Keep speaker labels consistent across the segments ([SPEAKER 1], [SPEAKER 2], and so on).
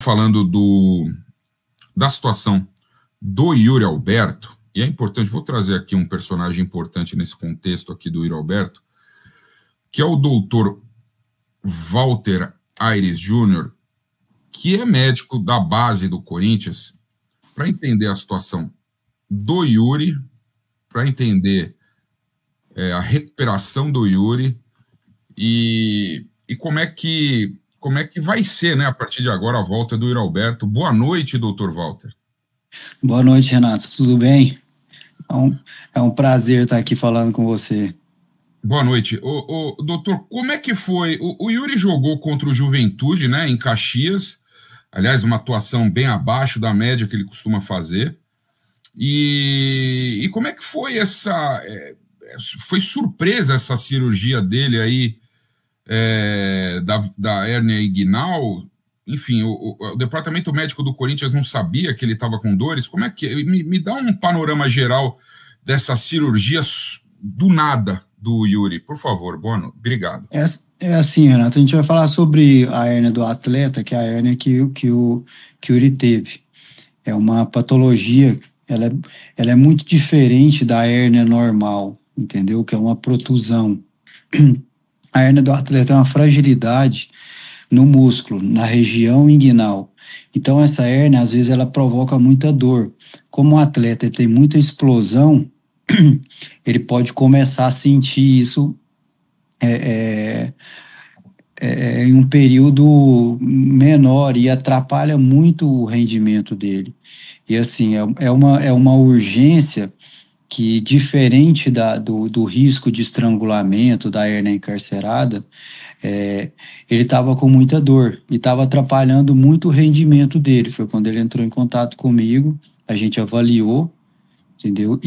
[SPEAKER 1] Falando da situação do Yuri Alberto, e é importante, vou trazer aqui um personagem importante nesse contexto aqui do Yuri Alberto, que é o doutor Walter Aires Júnior, que é médico da base do Corinthians, para entender a situação do Yuri, para entender a recuperação do Yuri e como é que vai ser, né, a partir de agora, a volta do Yuri Alberto. Boa noite, doutor Walter.
[SPEAKER 2] Boa noite, Renato. Tudo bem? É um prazer estar aqui falando com você.
[SPEAKER 1] Boa noite. Doutor, como é que foi? O Yuri jogou contra o Juventude, né, em Caxias. Aliás, uma atuação bem abaixo da média que ele costuma fazer. E como é que foi foi surpresa essa cirurgia dele aí, da hérnia inguinal? Enfim, o departamento médico do Corinthians não sabia que ele estava com dores. Como é que... Me dá um panorama geral dessa cirurgia do nada do Yuri, por favor. Obrigado.
[SPEAKER 2] É assim, Renato, a gente vai falar sobre a hérnia do atleta, que é a hérnia que o Yuri teve. É uma patologia, ela é muito diferente da hérnia normal, entendeu? Que é uma protusão. A hérnia do atleta é uma fragilidade no músculo, na região inguinal. Então, essa hérnia, às vezes, ela provoca muita dor. Como o atleta tem muita explosão, ele pode começar a sentir isso é, em um período menor e atrapalha muito o rendimento dele. E assim, é uma urgência que, diferente do risco de estrangulamento da hérnia encarcerada, ele estava com muita dor e estava atrapalhando muito o rendimento dele. Foi quando ele entrou em contato comigo, a gente avaliou, entendeu?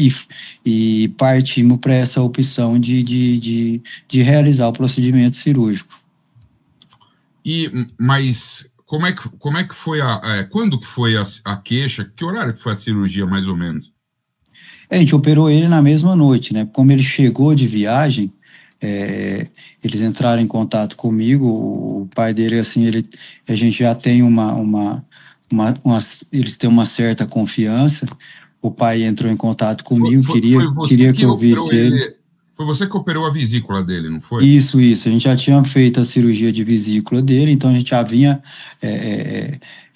[SPEAKER 2] E partimos para essa opção de realizar o procedimento cirúrgico.
[SPEAKER 1] Mas como é que foi quando que foi a queixa? Que horário que foi a cirurgia, mais ou menos?
[SPEAKER 2] A gente operou ele na mesma noite, né? Como ele chegou de viagem, eles entraram em contato comigo. O pai dele, assim, a gente já tem eles têm uma certa confiança. O pai entrou em contato comigo,
[SPEAKER 1] Foi você
[SPEAKER 2] queria que
[SPEAKER 1] que
[SPEAKER 2] eu
[SPEAKER 1] operou
[SPEAKER 2] visse ele.
[SPEAKER 1] ele? Foi você que operou a vesícula dele, não foi?
[SPEAKER 2] Isso. A gente já tinha feito a cirurgia de vesícula dele, então a gente já vinha,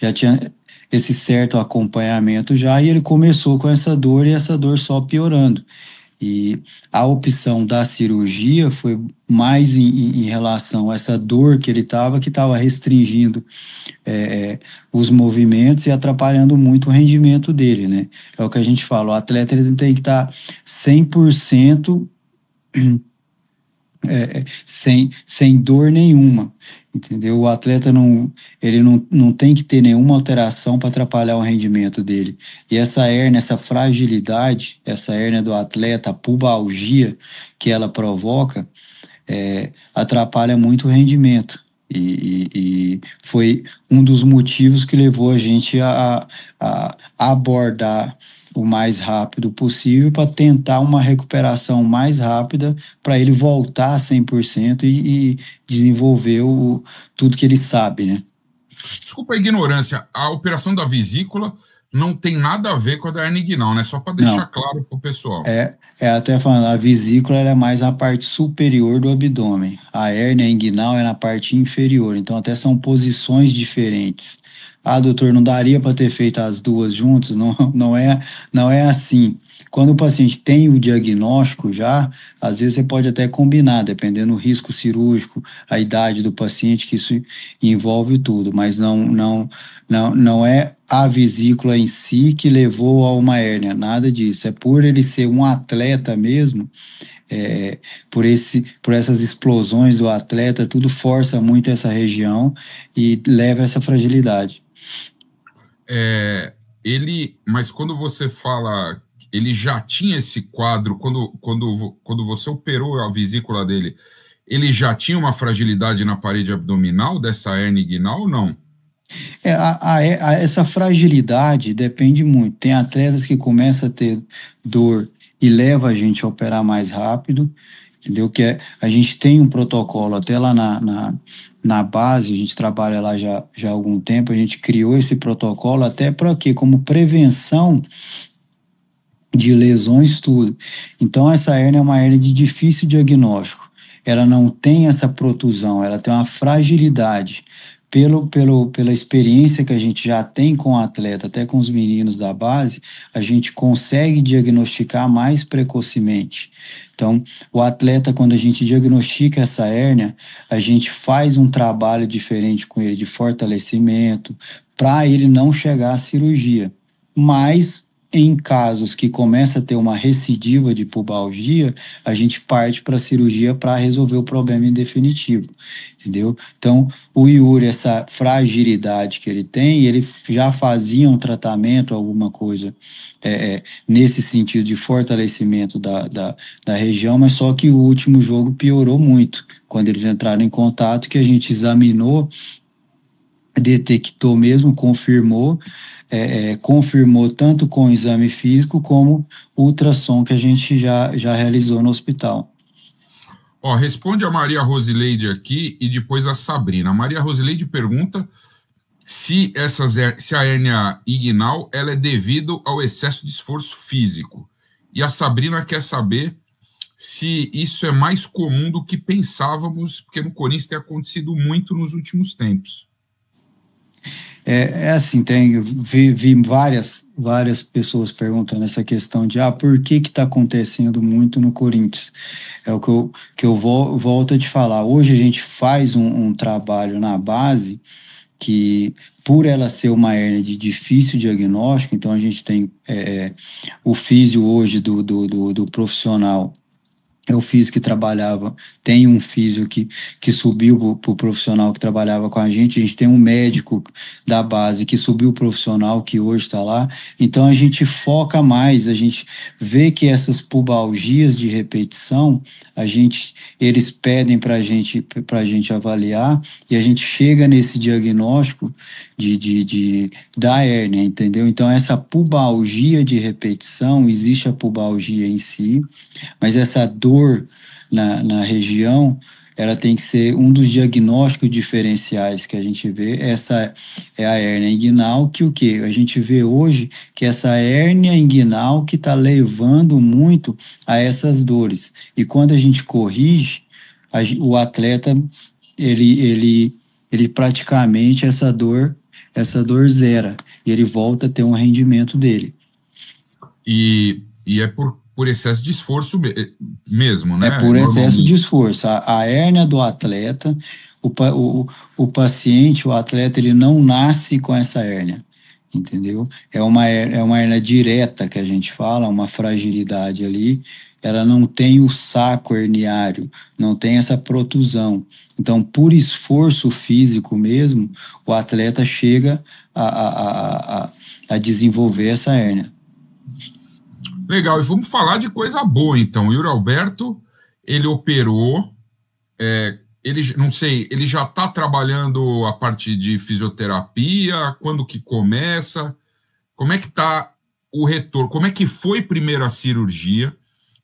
[SPEAKER 2] já tinha esse certo acompanhamento já, e ele começou com essa dor e essa dor só piorando. E a opção da cirurgia foi mais em relação a essa dor que estava restringindo os movimentos e atrapalhando muito o rendimento dele, né? É o que a gente fala, o atleta ele tem que estar 100% sem dor nenhuma, entendeu? O atleta não tem que ter nenhuma alteração para atrapalhar o rendimento dele. E essa hérnia, essa fragilidade, essa hérnia do atleta, a pubalgia que ela provoca, atrapalha muito o rendimento. E foi um dos motivos que levou a gente a abordar o mais rápido possível para tentar uma recuperação mais rápida para ele voltar a 100% e desenvolver tudo que ele sabe, né?
[SPEAKER 1] Desculpa a ignorância, a operação da vesícula não tem nada a ver com a da hernia inguinal, né? Só para deixar
[SPEAKER 2] Não,
[SPEAKER 1] claro para o pessoal.
[SPEAKER 2] até falando, a vesícula ela é mais a parte superior do abdômen. A hérnia inguinal é na parte inferior, então até são posições diferentes. Ah, doutor, não daria para ter feito as duas juntas? Não, não é assim. Quando o paciente tem o diagnóstico já, às vezes você pode até combinar, dependendo do risco cirúrgico, a idade do paciente, que isso envolve tudo, mas não é a vesícula em si que levou a uma hérnia, nada disso. É por ele ser um atleta mesmo, por essas explosões do atleta, tudo força muito essa região e leva a essa fragilidade.
[SPEAKER 1] É, mas quando você fala, ele já tinha esse quadro, quando você operou a vesícula dele, ele já tinha uma fragilidade na parede abdominal dessa hernia inguinal ou não?
[SPEAKER 2] Essa fragilidade depende muito. Tem atletas que começam a ter dor e leva a gente a operar mais rápido, entendeu? A gente tem um protocolo até lá na base, a gente trabalha lá já há algum tempo, a gente criou esse protocolo até para quê? Como prevenção de lesões, tudo. Então, essa hérnia é uma hérnia de difícil diagnóstico. Ela não tem essa protusão, ela tem uma fragilidade. Pela experiência que a gente já tem com o atleta, até com os meninos da base, a gente consegue diagnosticar mais precocemente. Então, o atleta, quando a gente diagnostica essa hérnia, a gente faz um trabalho diferente com ele de fortalecimento, para ele não chegar à cirurgia. Mas em casos que começa a ter uma recidiva de pubalgia, a gente parte para a cirurgia para resolver o problema em definitivo, entendeu? Então, o Yuri, essa fragilidade que ele tem, ele já fazia um tratamento, alguma coisa nesse sentido de fortalecimento da região, mas só que o último jogo piorou muito. Quando eles entraram em contato, que a gente examinou, detectou mesmo, confirmou tanto com o exame físico como o ultrassom que a gente já realizou no hospital.
[SPEAKER 1] Ó, responde a Maria Rosileide aqui e depois a Sabrina. A Maria Rosileide pergunta se a hérnia inguinal ela é devido ao excesso de esforço físico. E a Sabrina quer saber se isso é mais comum do que pensávamos, porque no Corinthians tem acontecido muito nos últimos tempos.
[SPEAKER 2] Assim, vi várias pessoas perguntando essa questão de por que está acontecendo muito no Corinthians. É o que eu volto a te falar. Hoje a gente faz um trabalho na base que, por ela ser uma hérnia de difícil diagnóstico, então a gente tem o físio hoje do profissional. É o físio que trabalhava, tem um físio que subiu para o profissional que trabalhava com a gente tem um médico da base que subiu o profissional que hoje está lá, então a gente foca mais, a gente vê que essas pubalgias de repetição, eles pedem para a gente avaliar e a gente chega nesse diagnóstico da hérnia, entendeu? Então essa pubalgia de repetição, existe a pubalgia em si, mas essa dor na região, ela tem que ser um dos diagnósticos diferenciais que a gente vê. Essa é a hérnia inguinal, que o que? A gente vê hoje que essa hérnia inguinal que está levando muito a essas dores. E quando a gente corrige, o atleta, ele praticamente essa dor zera. E ele volta a ter um rendimento dele.
[SPEAKER 1] E é por excesso de esforço mesmo, né?
[SPEAKER 2] É por excesso de esforço. A hérnia do atleta, o paciente, o atleta, ele não nasce com essa hérnia, entendeu? É uma hérnia direta que a gente fala, uma fragilidade ali. Ela não tem o saco herniário, não tem essa protusão. Então, por esforço físico mesmo, o atleta chega a desenvolver essa hérnia.
[SPEAKER 1] Legal, e vamos falar de coisa boa, então. O Yuri Alberto, ele operou, não sei, ele já está trabalhando a parte de fisioterapia, quando que começa, como é que está o retorno, como é que foi primeiro a cirurgia,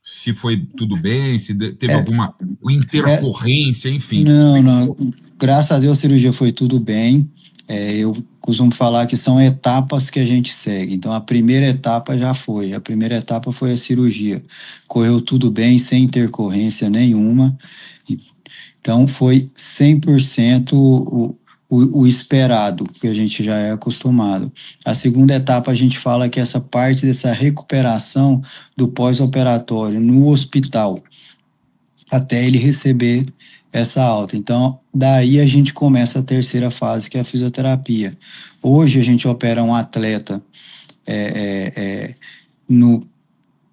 [SPEAKER 1] se foi tudo bem, se teve alguma intercorrência, enfim.
[SPEAKER 2] Não, graças a Deus a cirurgia foi tudo bem. Eu costumo falar que são etapas que a gente segue. Então, a primeira etapa já foi. A primeira etapa foi a cirurgia. Correu tudo bem, sem intercorrência nenhuma. Então, foi 100% o esperado, que a gente já é acostumado. A segunda etapa, a gente fala que essa parte dessa recuperação do pós-operatório no hospital, até ele receber essa alta. Então, daí a gente começa a terceira fase, que é a fisioterapia. Hoje a gente opera um atleta no,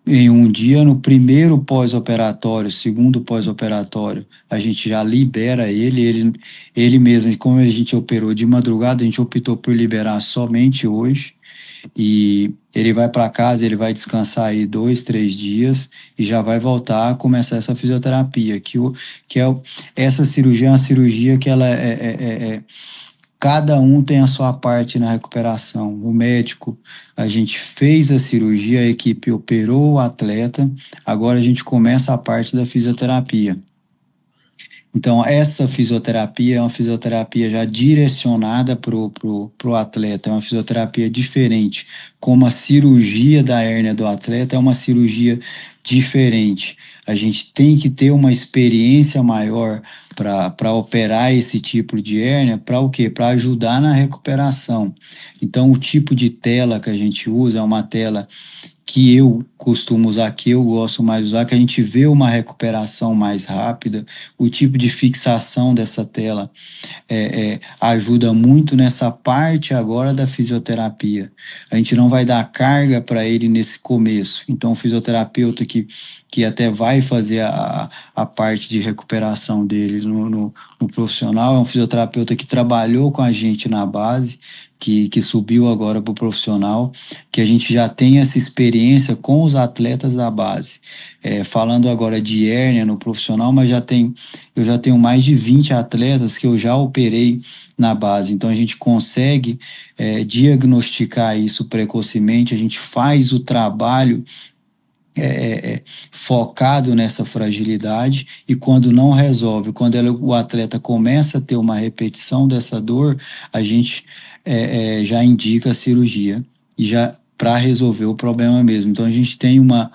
[SPEAKER 2] em um dia, no primeiro pós-operatório, segundo pós-operatório, a gente já libera ele mesmo. Como a gente operou de madrugada, a gente optou por liberar somente hoje. E ele vai para casa, ele vai descansar aí 2, 3 dias e já vai voltar a começar essa fisioterapia, essa cirurgia é uma cirurgia que ela cada um tem a sua parte na recuperação. O médico, a gente fez a cirurgia, a equipe operou o atleta, agora a gente começa a parte da fisioterapia. Então, essa fisioterapia é uma fisioterapia já direcionada para o atleta, é uma fisioterapia diferente. Como a cirurgia da hérnia do atleta é uma cirurgia diferente. A gente tem que ter uma experiência maior para operar esse tipo de hérnia, para o quê? Para ajudar na recuperação. Então, o tipo de tela que a gente usa é uma tela que eu costumo usar, que eu gosto mais de usar, que a gente vê uma recuperação mais rápida, o tipo de fixação dessa tela ajuda muito nessa parte agora da fisioterapia. A gente não vai dar carga para ele nesse começo. Então, o fisioterapeuta que até vai fazer a parte de recuperação dele no profissional é um fisioterapeuta que trabalhou com a gente na base, que subiu agora para o profissional, que a gente já tem essa experiência com os atletas da base. Falando agora de hérnia no profissional, mas eu já tenho mais de 20 atletas que eu já operei na base. Então a gente consegue diagnosticar isso precocemente, a gente faz o trabalho focado nessa fragilidade e quando não resolve, quando o atleta começa a ter uma repetição dessa dor, a gente já indica a cirurgia e já para resolver o problema mesmo. Então a gente tem uma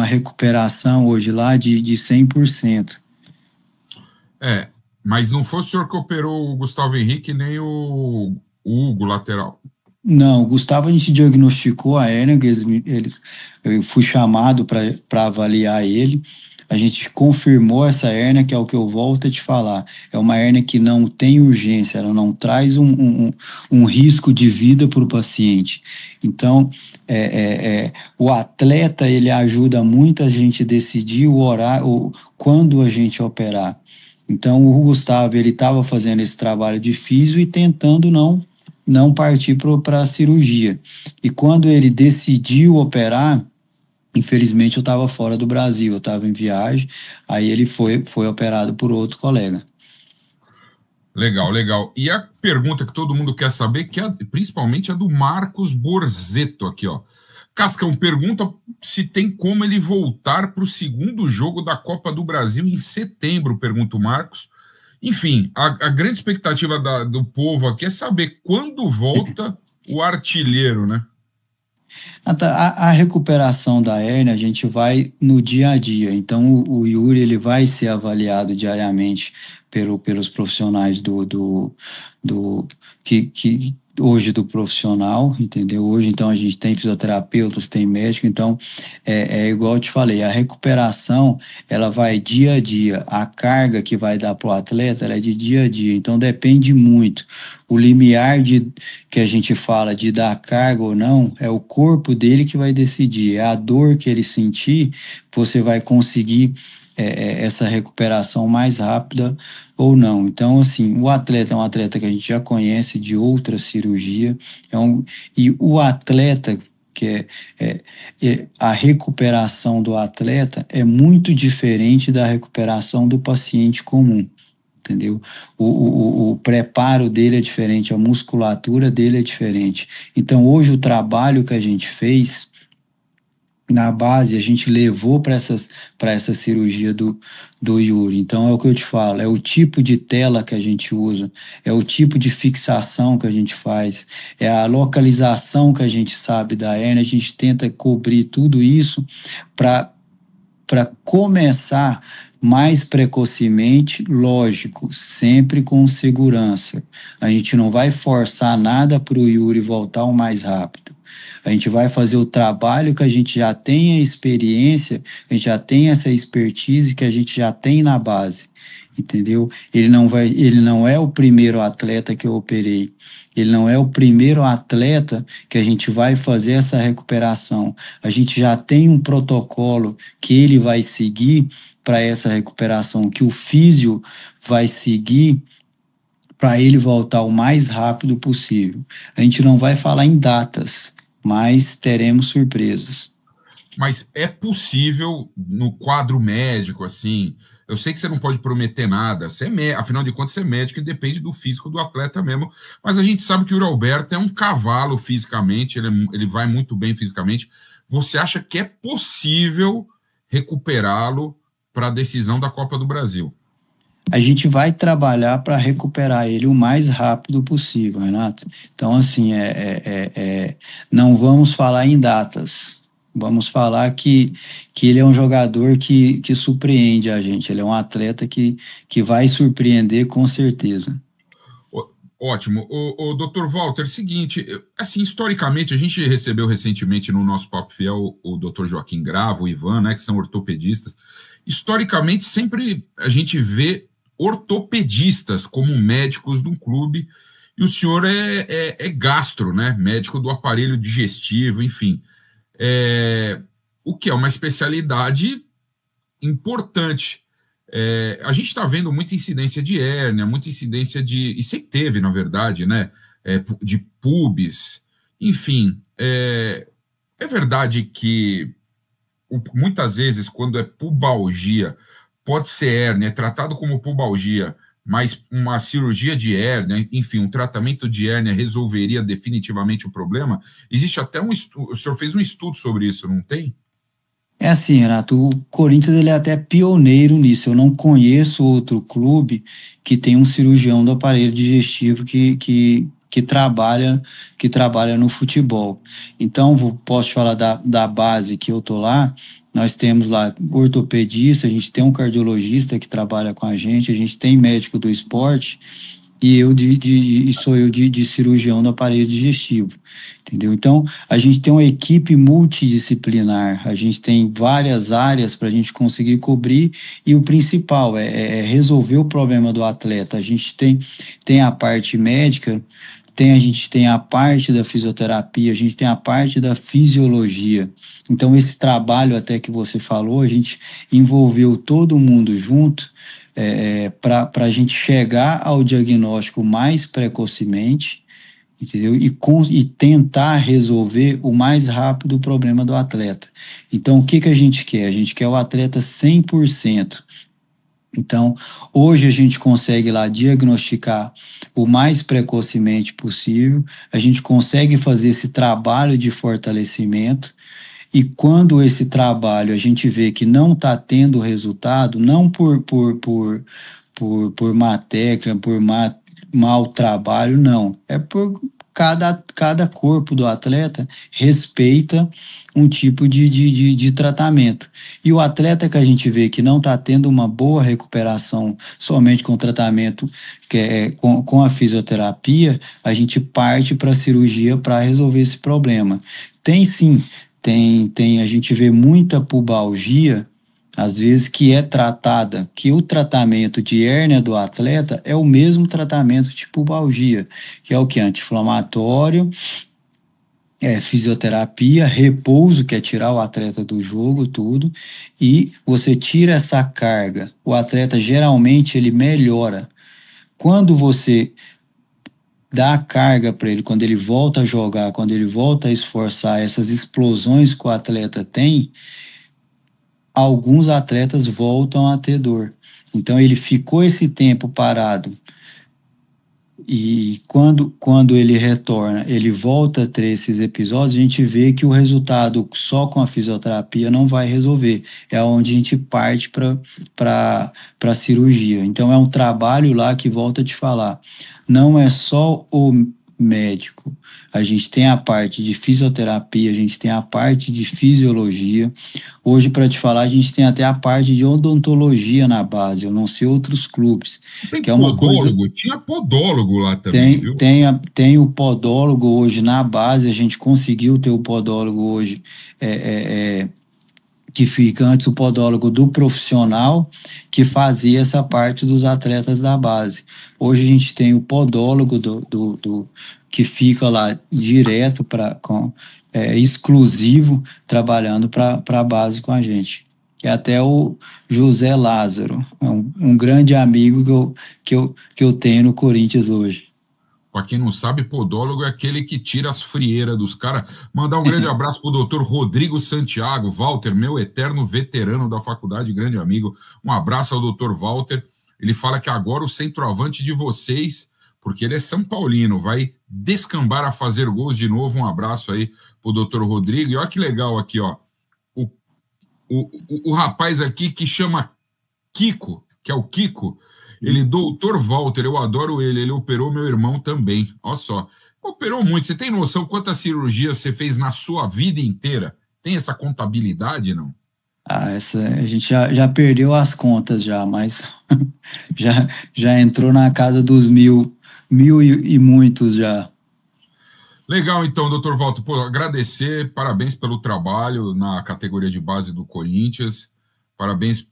[SPEAKER 2] recuperação hoje lá de 100%.
[SPEAKER 1] Mas não foi o senhor que operou o Gustavo Henrique nem o Hugo, lateral.
[SPEAKER 2] Não, o Gustavo a gente diagnosticou a hérnia, eu fui chamado para avaliar ele. A gente confirmou essa hérnia, que é o que eu volto a te falar. É uma hérnia que não tem urgência, ela não traz um risco de vida para o paciente. Então, o atleta ele ajuda muito a gente decidir o horário, quando a gente operar. Então, o Gustavo ele estava fazendo esse trabalho de físio e tentando não partir para a cirurgia. E quando ele decidiu operar, infelizmente eu estava fora do Brasil, eu estava em viagem, aí ele foi operado por outro colega.
[SPEAKER 1] Legal, legal. E a pergunta que todo mundo quer saber, que é principalmente a do Marcos Borzetto aqui, ó. Cascão pergunta se tem como ele voltar para o segundo jogo da Copa do Brasil em setembro, pergunta o Marcos. Enfim, a grande expectativa do povo aqui é saber quando volta o artilheiro, né?
[SPEAKER 2] A recuperação da hérnia a gente vai no dia a dia. Então o Yuri ele vai ser avaliado diariamente pelos profissionais do que hoje do profissional, entendeu? Hoje então a gente tem fisioterapeutas, tem médico, então igual eu te falei, a recuperação ela vai dia a dia. A carga que vai dar para o atleta ela é de dia a dia, então depende muito. O limiar que a gente fala de dar carga ou não, é o corpo dele que vai decidir. É a dor que ele sentir, você vai conseguir essa recuperação mais rápida ou não. Então, assim, o atleta é um atleta que a gente já conhece de outra cirurgia, e o atleta a recuperação do atleta é muito diferente da recuperação do paciente comum. Entendeu? O preparo dele é diferente, a musculatura dele é diferente. Então, hoje, o trabalho que a gente fez na base, a gente levou para essa cirurgia do Yuri. Então, é o que eu te falo, é o tipo de tela que a gente usa, é o tipo de fixação que a gente faz, é a localização que a gente sabe da hérnia, a gente tenta cobrir tudo isso para começar mais precocemente, lógico, sempre com segurança. A gente não vai forçar nada para o Yuri voltar o mais rápido. A gente vai fazer o trabalho que a gente já tem a experiência, a gente já tem essa expertise que a gente já tem na base, entendeu? Ele não é o primeiro atleta que eu operei. Ele não é o primeiro atleta que a gente vai fazer essa recuperação. A gente já tem um protocolo que ele vai seguir para essa recuperação, que o físio vai seguir para ele voltar o mais rápido possível. A gente não vai falar em datas, mas teremos surpresas.
[SPEAKER 1] Mas é possível, no quadro médico, assim, eu sei que você não pode prometer nada, afinal de contas você é médico e depende do físico do atleta mesmo, mas a gente sabe que o Yuri Alberto é um cavalo fisicamente, ele vai muito bem fisicamente. Você acha que é possível recuperá-lo para a decisão da Copa do Brasil?
[SPEAKER 2] a gente vai trabalhar para recuperar ele o mais rápido possível, Renato. Então, assim, não vamos falar em datas. Vamos falar que ele é um jogador que surpreende a gente. Ele é um atleta que vai surpreender com certeza.
[SPEAKER 1] Ótimo. O Dr. Walter, seguinte, assim, historicamente, a gente recebeu recentemente no nosso Papo Fiel o Dr. Joaquim Gravo, o Ivan, né, que são ortopedistas. Historicamente, sempre a gente vê ortopedistas como médicos de um clube, e o senhor é gastro, né, médico do aparelho digestivo, enfim. O que é uma especialidade importante. A gente está vendo muita incidência de hérnia, muita incidência e sempre teve, na verdade, né? De pubis, enfim. É verdade que muitas vezes, quando é pubalgia, pode ser hérnia, é tratado como pubalgia, mas uma cirurgia de hérnia, enfim, um tratamento de hérnia resolveria definitivamente o problema. Existe até um estudo, o senhor fez um estudo sobre isso, não tem?
[SPEAKER 2] É assim, Renato, o Corinthians ele é até pioneiro nisso. Eu não conheço outro clube que tem um cirurgião do aparelho digestivo que trabalha no futebol. Então, posso te falar da base que eu tô lá. Nós temos lá ortopedista, a gente tem um cardiologista que trabalha com a gente tem médico do esporte e sou eu de cirurgião do aparelho digestivo, entendeu? Então, a gente tem uma equipe multidisciplinar, a gente tem várias áreas para a gente conseguir cobrir e o principal é resolver o problema do atleta. A gente tem a parte médica, a gente tem a parte da fisioterapia, a gente tem a parte da fisiologia. Então, esse trabalho até que você falou, a gente envolveu todo mundo junto para a gente chegar ao diagnóstico mais precocemente, entendeu? E tentar resolver o mais rápido o problema do atleta. Então, o que a gente quer? A gente quer o atleta 100%. Então, hoje a gente consegue lá diagnosticar o mais precocemente possível, a gente consegue fazer esse trabalho de fortalecimento, e quando esse trabalho a gente vê que não está tendo resultado, não por má técnica, mau trabalho, não. É por cada corpo do atleta respeita um tipo de tratamento. E o atleta que a gente vê que não está tendo uma boa recuperação somente com o tratamento, com a fisioterapia, a gente parte para a cirurgia para resolver esse problema. Tem sim, a gente vê muita pubalgia às vezes que é tratada, que o tratamento de hérnia do atleta é o mesmo tratamento de pubalgia, que é o que? Anti-inflamatório, fisioterapia, repouso, que é tirar o atleta do jogo, tudo, e você tira essa carga. O atleta geralmente ele melhora. Quando você dá a carga para ele, quando ele volta a jogar, quando ele volta a esforçar, essas explosões que o atleta tem, alguns atletas voltam a ter dor. Então ele ficou esse tempo parado e quando ele retorna, ele volta a ter esses episódios, a gente vê que o resultado só com a fisioterapia não vai resolver. É onde a gente parte para a cirurgia. Então é um trabalho lá que, volto a te falar, não é só o médico. A gente tem a parte de fisioterapia, a gente tem a parte de fisiologia. Hoje, para te falar, a gente tem até a parte de odontologia na base. Eu não sei outros clubes,
[SPEAKER 1] Tem
[SPEAKER 2] que é uma coisa.
[SPEAKER 1] podólogo, tinha podólogo lá também, viu?
[SPEAKER 2] Tem o podólogo hoje na base, a gente conseguiu ter o podólogo hoje, que fica antes o podólogo do profissional, que fazia essa parte dos atletas da base. Hoje a gente tem o podólogo que fica lá direto exclusivo, trabalhando para a base com a gente. Que é até o José Lázaro, um grande amigo que eu tenho no Corinthians hoje.
[SPEAKER 1] Para quem não sabe, podólogo é aquele que tira as frieiras dos caras. Mandar um grande abraço para o doutor Rodrigo Santiago, Walter, meu eterno veterano da faculdade, grande amigo. Um abraço ao doutor Walter. Ele fala que agora o centroavante de vocês, porque ele é São Paulino, vai descambar a fazer gols de novo. Um abraço aí para o doutor Rodrigo. E olha que legal aqui, ó. O rapaz aqui que chama Kiko, que é o Kiko, Ele, doutor Walter, eu adoro ele operou meu irmão também. Olha só, operou muito. Você tem noção quantas cirurgias você fez na sua vida inteira? Tem essa contabilidade, não?
[SPEAKER 2] A gente já perdeu as contas já, mas já, já entrou na casa dos mil e muitos já.
[SPEAKER 1] Legal, então, doutor Walter. Pô, agradecer, parabéns pelo trabalho na categoria de base do Corinthians. Parabéns,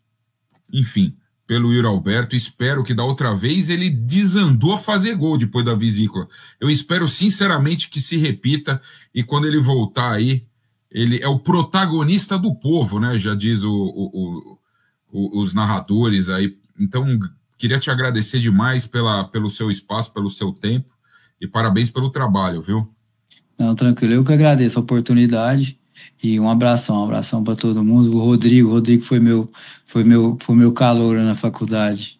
[SPEAKER 1] enfim, pelo Yuri Alberto. Espero que da outra vez ele desandou a fazer gol depois da vesícula. Eu espero sinceramente que se repita e quando ele voltar aí, ele é o protagonista do povo, né? Já diz os narradores aí. Então, queria te agradecer demais pelo seu espaço, pelo seu tempo e parabéns pelo trabalho, viu?
[SPEAKER 2] Não, tranquilo, eu que agradeço a oportunidade e um abração para todo mundo. O Rodrigo foi meu calor na faculdade.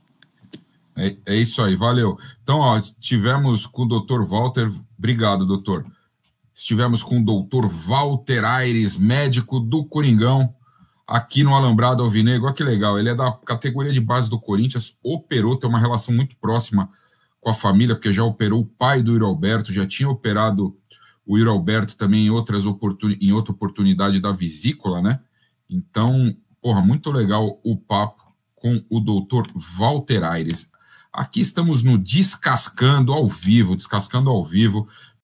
[SPEAKER 1] É isso aí, valeu. Então, ó, tivemos com o doutor Walter, obrigado, doutor. Estivemos com o doutor Walter Aires, médico do Coringão, aqui no Alambrado Alvinegro. Olha que legal, ele é da categoria de base do Corinthians, operou, tem uma relação muito próxima com a família, porque já operou o pai do Yuri Alberto, já tinha operado o Yuri Alberto também em outra oportunidade da vesícula, né? Então, porra, muito legal o papo com o doutor Walter Aires. Aqui estamos no Descascando ao Vivo,